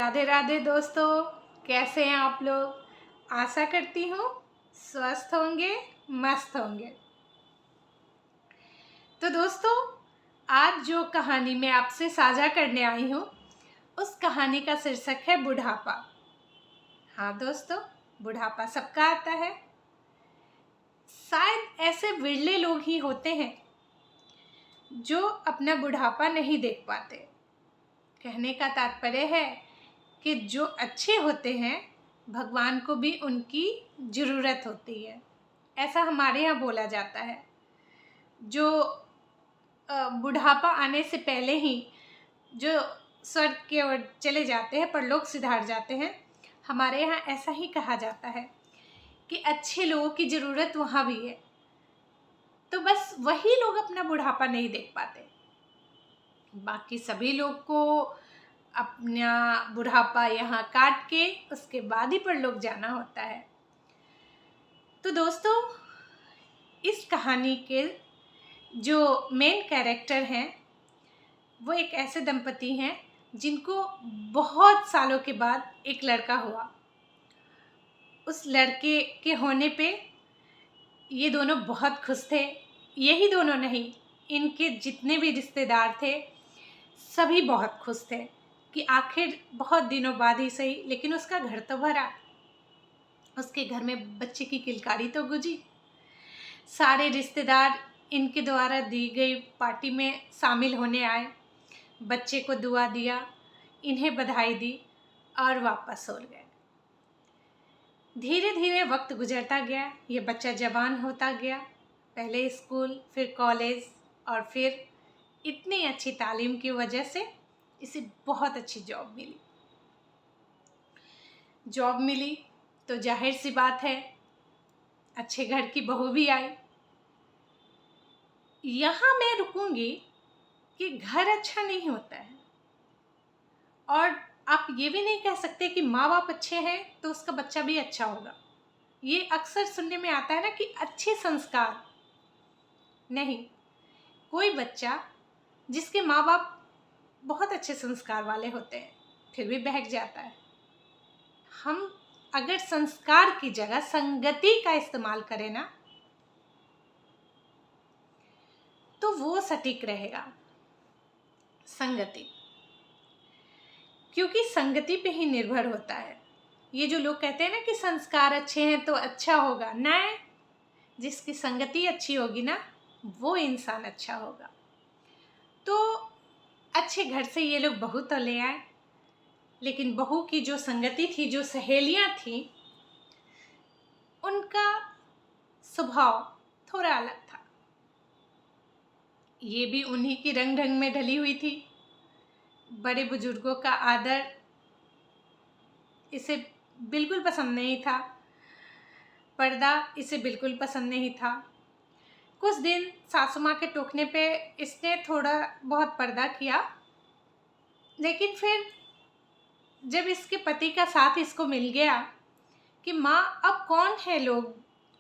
राधे राधे दोस्तों, कैसे हैं आप लोग। आशा करती हूँ स्वस्थ होंगे, मस्त होंगे। तो दोस्तों, आज जो कहानी मैं आपसे साझा करने आई हूँ उस कहानी का शीर्षक है बुढ़ापा। हाँ दोस्तों, बुढ़ापा सबका आता है। शायद ऐसे विरले लोग ही होते हैं जो अपना बुढ़ापा नहीं देख पाते। कहने का तात्पर्य है कि जो अच्छे होते हैं भगवान को भी उनकी ज़रूरत होती है, ऐसा हमारे यहाँ बोला जाता है। जो बुढ़ापा आने से पहले ही जो स्वर्ग की ओर चले जाते हैं, परलोक सिधार जाते हैं, हमारे यहाँ ऐसा ही कहा जाता है कि अच्छे लोगों की ज़रूरत वहाँ भी है। तो बस वही लोग अपना बुढ़ापा नहीं देख पाते, बाकी सभी लोग को अपना बुढ़ापा यहाँ काट के उसके बाद ही परलोक जाना होता है। तो दोस्तों, इस कहानी के जो मेन कैरेक्टर हैं वो एक ऐसे दंपति हैं जिनको बहुत सालों के बाद एक लड़का हुआ। उस लड़के के होने पे ये दोनों बहुत खुश थे। यही दोनों नहीं, इनके जितने भी रिश्तेदार थे सभी बहुत खुश थे कि आखिर बहुत दिनों बाद ही सही, लेकिन उसका घर तो भरा, उसके घर में बच्चे की किलकारी तो गुजी। सारे रिश्तेदार इनके द्वारा दी गई पार्टी में शामिल होने आए, बच्चे को दुआ दिया, इन्हें बधाई दी और वापस हो गए। धीरे धीरे वक्त गुजरता गया, ये बच्चा जवान होता गया। पहले स्कूल, फिर कॉलेज और फिर इतनी अच्छी तालीम की वजह से इसे बहुत अच्छी जॉब मिली तो जाहिर सी बात है अच्छे घर की बहू भी आई। यहाँ मैं रुकूंगी कि घर अच्छा नहीं होता है, और आप ये भी नहीं कह सकते कि माँ बाप अच्छे हैं तो उसका बच्चा भी अच्छा होगा। ये अक्सर सुनने में आता है ना कि अच्छे संस्कार। नहीं, कोई बच्चा जिसके माँ बाप बहुत अच्छे संस्कार वाले होते हैं फिर भी बहक जाता है। हम अगर संस्कार की जगह संगति का इस्तेमाल करें ना तो वो सटीक रहेगा। संगति, क्योंकि संगति पे ही निर्भर होता है। ये जो लोग कहते हैं ना कि संस्कार अच्छे हैं तो अच्छा होगा, नहीं, जिसकी संगति अच्छी होगी ना वो इंसान अच्छा होगा। तो अच्छे घर से ये लोग बहू तो ले आए, लेकिन बहू की जो संगति थी, जो सहेलियां थी, उनका स्वभाव थोड़ा अलग था। ये भी उन्हीं की रंग ढंग में ढली हुई थी। बड़े बुजुर्गों का आदर इसे बिल्कुल पसंद नहीं था, पर्दा इसे बिल्कुल पसंद नहीं था। कुछ दिन सासू माँ के टोकने पे इसने थोड़ा बहुत पर्दा किया, लेकिन फिर जब इसके पति का साथ इसको मिल गया कि माँ अब कौन है लोग,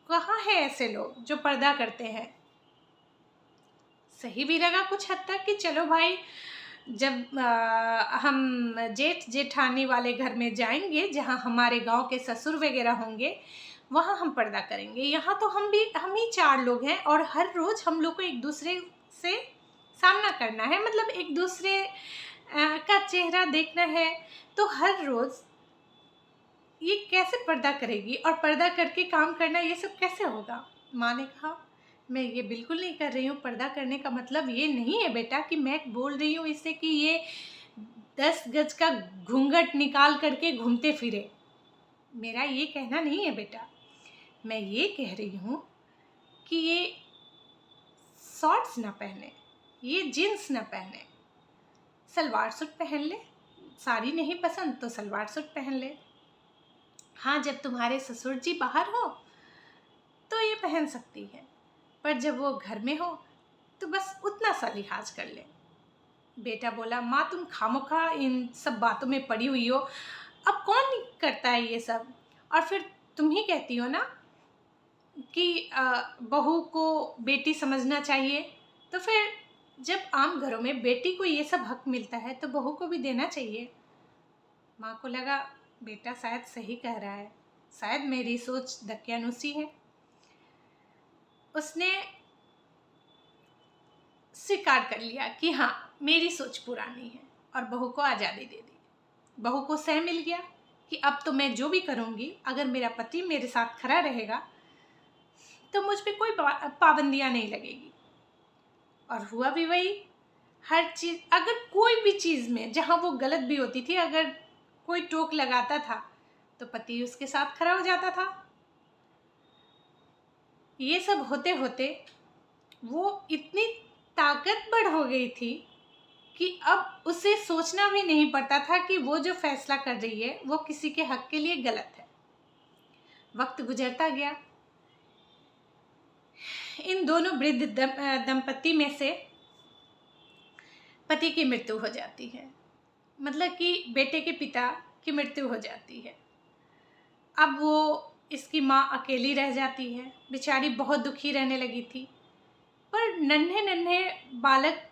कहाँ है ऐसे लोग जो पर्दा करते हैं, सही भी लगा कुछ हद तक कि चलो भाई, जब हम जेठ जेठानी वाले घर में जाएंगे जहाँ हमारे गांव के ससुर वगैरह होंगे, वहाँ हम पर्दा करेंगे। यहाँ तो हम ही 4 लोग हैं और हर रोज़ हम लोग को एक दूसरे से सामना करना है, मतलब एक दूसरे का चेहरा देखना है। तो हर रोज़ ये कैसे पर्दा करेगी और पर्दा करके काम करना, ये सब कैसे होगा। माँ ने कहा, मैं ये बिल्कुल नहीं कर रही हूँ। पर्दा करने का मतलब ये नहीं है बेटा कि मैं बोल रही हूँ इससे कि ये 10 गज का घूंघट निकाल करके घूमते फिरे। मेरा ये कहना नहीं है बेटा। मैं ये कह रही हूँ कि ये शॉर्ट्स ना पहने, ये जीन्स ना पहने, सलवार सूट पहन ले। साड़ी नहीं पसंद तो सलवार सूट पहन ले। हाँ, जब तुम्हारे ससुर जी बाहर हो तो ये पहन सकती है, पर जब वो घर में हो तो बस उतना सा लिहाज कर ले। बेटा बोला, माँ तुम खामोखा इन सब बातों में पड़ी हुई हो, अब कौन करता है ये सब। और फिर तुम ही कहती हो ना कि बहू को बेटी समझना चाहिए, तो फिर जब आम घरों में बेटी को ये सब हक मिलता है तो बहू को भी देना चाहिए। माँ को लगा बेटा शायद सही कह रहा है, शायद मेरी सोच दकियानुसी है। उसने स्वीकार कर लिया कि हाँ मेरी सोच पुरानी है और बहू को आज़ादी दे दी। बहू को सह मिल गया कि अब तो मैं जो भी करूँगी, अगर मेरा पति मेरे साथ खड़ा रहेगा तो मुझ पे कोई पाबंदियाँ नहीं लगेगी। और हुआ भी वही। हर चीज़, अगर कोई भी चीज़ में जहाँ वो गलत भी होती थी, अगर कोई टोक लगाता था तो पति उसके साथ खड़ा हो जाता था। ये सब होते होते वो इतनी ताकतवर हो गई थी कि अब उसे सोचना भी नहीं पड़ता था कि वो जो फैसला कर रही है वो किसी के हक के लिए गलत है। वक्त गुजरता गया। इन दोनों वृद्ध दंपति में से पति की मृत्यु हो जाती है, मतलब कि बेटे के पिता की मृत्यु हो जाती है। अब वो इसकी माँ अकेली रह जाती है। बेचारी बहुत दुखी रहने लगी थी। पर नन्हे नन्हे बालक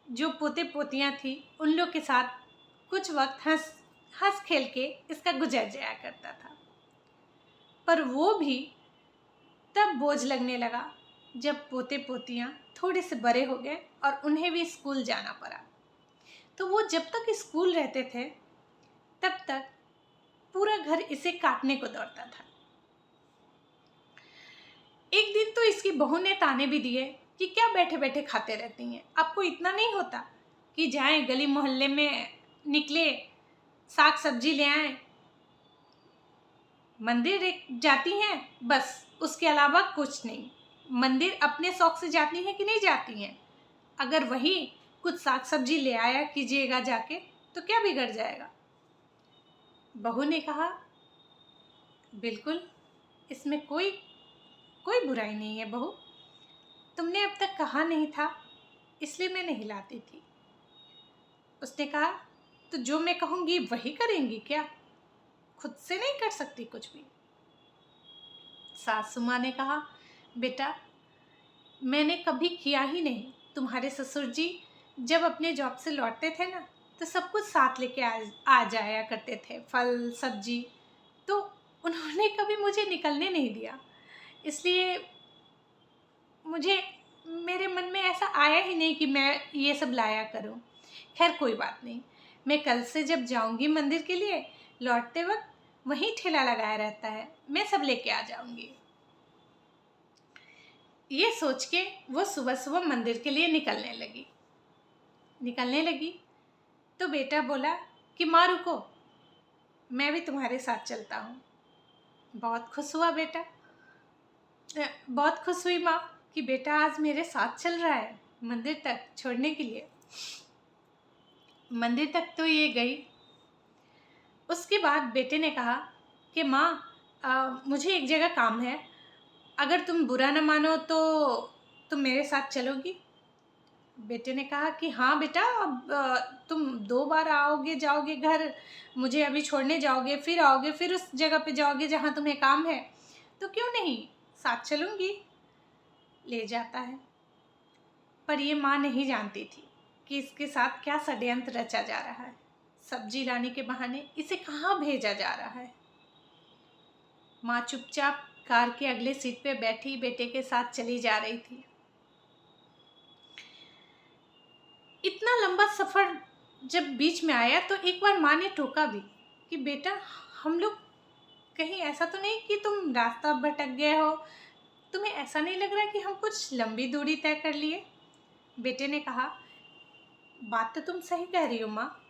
जो पोते पोतियाँ थी, उन लोग के साथ कुछ वक्त हंस खेल के इसका गुजर जाया करता था। पर वो भी तब बोझ लगने लगा जब पोते पोतियाँ थोड़े से बड़े हो गए और उन्हें भी स्कूल जाना पड़ा। तो वो जब तक स्कूल रहते थे तब तक पूरा घर इसे काटने को दौड़ता था। एक दिन तो इसकी बहू ने ताने भी दिए कि क्या बैठे बैठे खाते रहती हैं, आपको इतना नहीं होता कि जाएं गली मोहल्ले में निकले साग सब्जी ले आएं, मंदिर जाती हैं बस, उसके अलावा कुछ नहीं। मंदिर अपने शौक से जाती हैं कि नहीं जाती हैं? अगर वही कुछ साग सब्जी ले आया कीजिएगा जाके तो क्या बिगड़ जाएगा? बहू ने कहा बिल्कुल, इसमें कोई बुराई नहीं है बहू, तुमने अब तक कहा नहीं था इसलिए मैं नहीं लाती थी। उसने कहा तो जो मैं कहूँगी वही करेंगी क्या? खुद से नहीं कर सकती कुछ भी? सासू माँ ने कहा बेटा मैंने कभी किया ही नहीं। तुम्हारे ससुर जी जब अपने जॉब से लौटते थे ना तो सब कुछ साथ लेके आ जाया करते थे, फल सब्जी, तो उन्होंने कभी मुझे निकलने नहीं दिया। इसलिए मेरे मन में ऐसा आया ही नहीं कि मैं ये सब लाया करूं। खैर कोई बात नहीं, मैं कल से जब जाऊंगी मंदिर के लिए, लौटते वक्त वहीं ठेला लगाया रहता है, मैं सब लेके आ जाऊंगी। ये सोच के वो सुबह सुबह मंदिर के लिए निकलने लगी तो बेटा बोला कि माँ रुको, मैं भी तुम्हारे साथ चलता हूँ। बहुत खुश हुआ बेटा, बहुत खुश हुई माँ कि बेटा आज मेरे साथ चल रहा है मंदिर तक छोड़ने के लिए। मंदिर तक तो ये गई। उसके बाद बेटे ने कहा कि माँ मुझे एक जगह काम है, अगर तुम बुरा न मानो तो तुम मेरे साथ चलोगी? बेटे ने कहा कि हाँ बेटा, अब तुम 2 बार आओगे जाओगे घर, मुझे अभी छोड़ने जाओगे, फिर आओगे, फिर उस जगह पे जाओगे जहाँ तुम्हें काम है, तो क्यों नहीं, साथ चलूँगी। ले जाता है। पर ये माँ नहीं जानती थी कि इसके साथ क्या षड्यंत्र रचा जा रहा है। सब्जी लाने के बहाने इसे कहाँ भेजा जा रहा है। माँ चुपचाप कार के अगले सीट पे बैठी बेटे के साथ चली जा रही थी। इतना लंबा सफ़र जब बीच में आया तो एक बार माँ ने टोका भी कि बेटा हम लोग कहीं ऐसा तो नहीं कि तुम रास्ता भटक गए हो, तुम्हें ऐसा नहीं लग रहा कि हम कुछ लंबी दूरी तय कर लिए? बेटे ने कहा बात तो तुम सही कह रही हो माँ,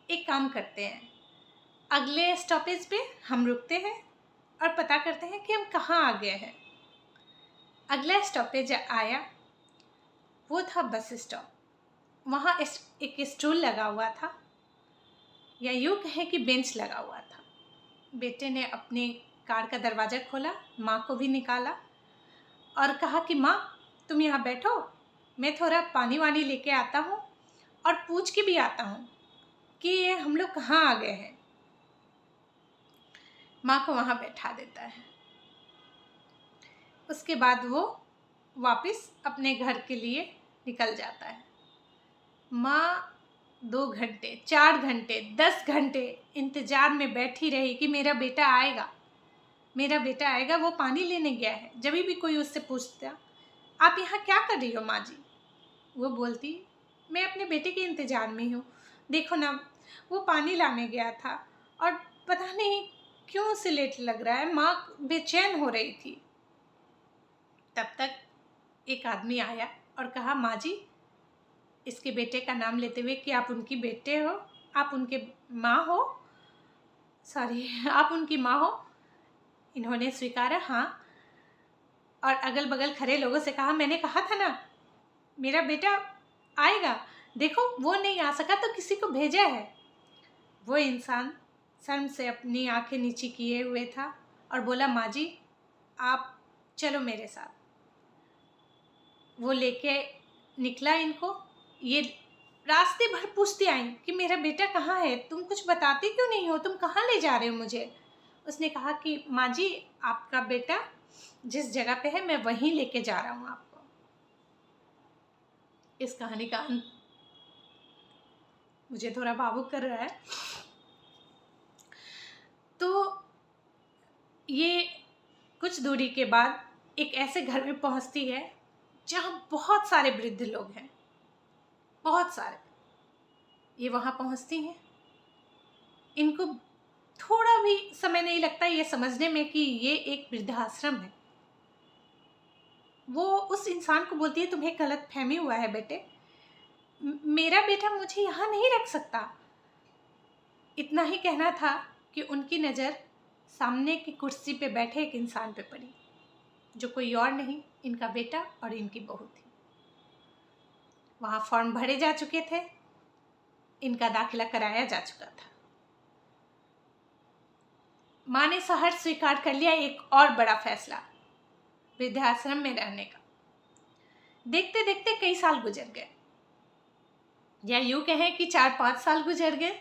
एक काम करते हैं, अगले स्टॉपेज पे हम रुकते हैं और पता करते हैं कि हम कहाँ आ गए हैं। अगला स्टॉपेज आया, वो था बस स्टॉप। वहाँ एक स्टूल लगा हुआ था, या यूँ कहें कि बेंच लगा हुआ था। बेटे ने अपने कार का दरवाज़ा खोला, माँ को भी निकाला और कहा कि माँ तुम यहाँ बैठो, मैं थोड़ा पानी वानी लेके आता हूँ और पूछ के भी आता हूँ कि ये हम लोग कहाँ आ गए हैं। माँ को वहाँ बैठा देता है। उसके बाद वो वापस अपने घर के लिए निकल जाता है। माँ 2 घंटे, 4 घंटे, 10 घंटे इंतज़ार में बैठी रही कि मेरा बेटा आएगा, मेरा बेटा आएगा, वो पानी लेने गया है। जब भी कोई उससे पूछता, आप यहाँ क्या कर रही हो माँ जी, वो बोलती, मैं अपने बेटे के इंतज़ार में हूँ। देखो ना, वो पानी लाने गया था और पता नहीं क्यों उसे लेट लग रहा है। माँ बेचैन हो रही थी। तब तक एक आदमी आया और कहा, माँ जी, इसके बेटे का नाम लेते हुए कि आप उनकी बेटे हो, आप उनके माँ हो, सॉरी, आप उनकी माँ हो। इन्होंने स्वीकारा हाँ, और अगल बगल खड़े लोगों से कहा, मैंने कहा था ना मेरा बेटा आएगा, देखो वो नहीं आ सका तो किसी को भेजा है। वो इंसान शर्म से अपनी आंखें नीची किए हुए था और बोला, माँ जी आप चलो मेरे साथ। वो लेके निकला इनको। ये रास्ते भर पूछती आई कि मेरा बेटा कहाँ है, तुम कुछ बताते क्यों नहीं हो, तुम कहाँ ले जा रहे हो मुझे। उसने कहा कि माँ जी आपका बेटा जिस जगह पे है मैं वहीं लेके जा रहा हूँ आपको। इस कहानी का अंत मुझे थोड़ा भावुक कर रहा है। तो ये कुछ दूरी के बाद एक ऐसे घर में पहुंचती है जहाँ बहुत सारे वृद्ध लोग हैं, बहुत सारे। ये वहाँ पहुंचती हैं, इनको थोड़ा भी समय नहीं लगता ये समझने में कि ये एक वृद्धाश्रम है। वो उस इंसान को बोलती है, तुम्हें गलत फहमी हुआ है बेटे, मेरा बेटा मुझे यहाँ नहीं रख सकता। इतना ही कहना था कि उनकी नज़र सामने की कुर्सी पे बैठे एक इंसान पे पड़ी, जो कोई और नहीं, इनका बेटा और इनकी बहू थी। वहाँ फॉर्म भरे जा चुके थे, इनका दाखिला कराया जा चुका था। माँ ने सहर्ष स्वीकार कर लिया एक और बड़ा फैसला, वृद्धाश्रम में रहने का। देखते देखते कई साल गुजर गए, या यूँ कहें कि 4-5 साल गुजर गए।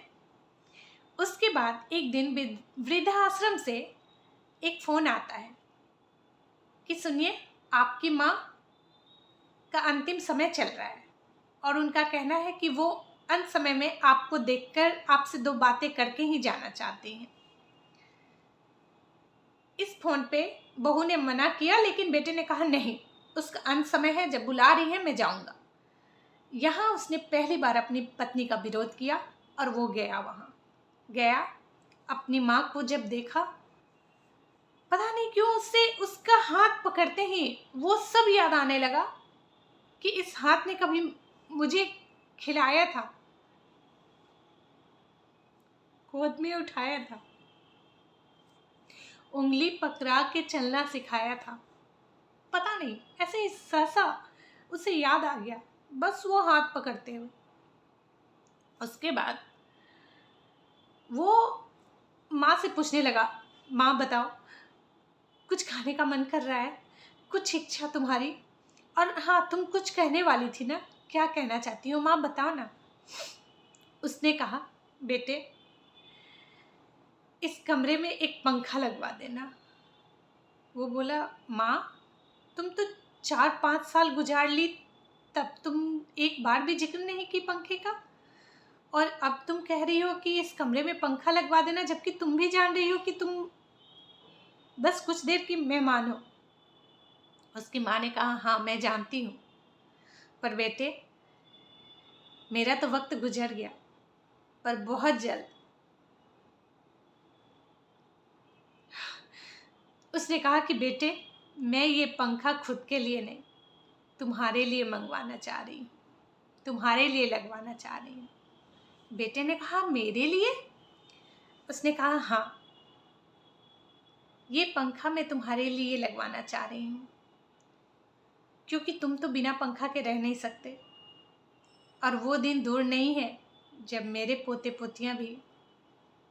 उसके बाद एक दिन वृद्धाश्रम से एक फ़ोन आता है कि सुनिए, आपकी माँ का अंतिम समय चल रहा है और उनका कहना है कि वो अंत समय में आपको देखकर आपसे 2 बातें करके ही जाना चाहती हैं। इस फ़ोन पे बहू ने मना किया, लेकिन बेटे ने कहा नहीं, उसका अंत समय है, जब बुला रही है मैं जाऊंगा। यहाँ उसने पहली बार अपनी पत्नी का विरोध किया और वो गया। वहाँ गया, अपनी माँ को जब देखा, पता नहीं क्यों उससे उसका हाथ पकड़ते ही वो सब याद आने लगा कि इस हाथ ने कभी मुझे खिलाया था, गोद में उठाया था, उंगली पकड़ा के चलना सिखाया था। पता नहीं ऐसे ही सहसा उसे याद आ गया, बस वो हाथ पकड़ते हुए। उसके बाद वो माँ से पूछने लगा, माँ बताओ, कुछ खाने का मन कर रहा है, कुछ इच्छा तुम्हारी, और हाँ तुम कुछ कहने वाली थी ना, क्या कहना चाहती हो माँ, बताओ ना। उसने कहा, बेटे इस कमरे में एक पंखा लगवा देना। वो बोला, माँ तुम तो 4-5 साल गुजार ली, तब तुम एक बार भी जिक्र नहीं की पंखे का, और अब तुम कह रही हो कि इस कमरे में पंखा लगवा देना, जबकि तुम भी जान रही हो कि तुम बस कुछ देर की मेहमान हो। उसकी माँ ने कहा, हाँ मैं जानती हूँ, पर बेटे मेरा तो वक्त गुजर गया, पर बहुत जल्द। उसने कहा कि बेटे मैं ये पंखा खुद के लिए नहीं, तुम्हारे लिए मंगवाना चाह रही हूँ, तुम्हारे लिए लगवाना चाह रही हूँ। बेटे ने कहा, मेरे लिए? उसने कहा, हाँ ये पंखा मैं तुम्हारे लिए लगवाना चाह रही हूँ, क्योंकि तुम तो बिना पंखा के रह नहीं सकते, और वो दिन दूर नहीं है जब मेरे पोते पोतियाँ भी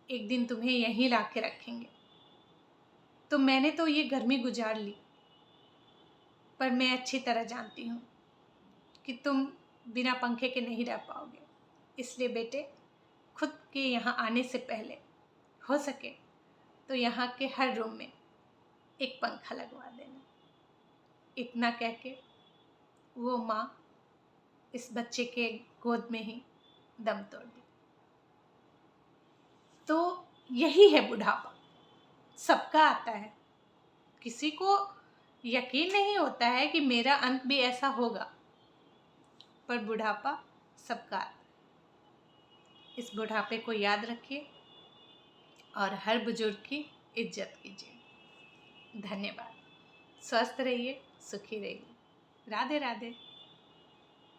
एक दिन तुम्हें यहीं ला के रखेंगे। तो मैंने तो ये गर्मी गुजार ली, पर मैं अच्छी तरह जानती हूँ कि तुम बिना पंखे के नहीं रह पाओगे। इसलिए बेटे खुद के यहाँ आने से पहले हो सके तो यहाँ के हर रूम में एक पंखा लगवा देना। इतना कह के वो माँ इस बच्चे के गोद में ही दम तोड़ दिया। तो यही है बुढ़ापा, सबका आता है। किसी को यकीन नहीं होता है कि मेरा अंत भी ऐसा होगा, पर बुढ़ापा सबका आता है। इस बुढ़ापे को याद रखिए और हर बुजुर्ग की इज्जत कीजिए। धन्यवाद। स्वस्थ रहिए, सुखी रहिए। राधे राधे।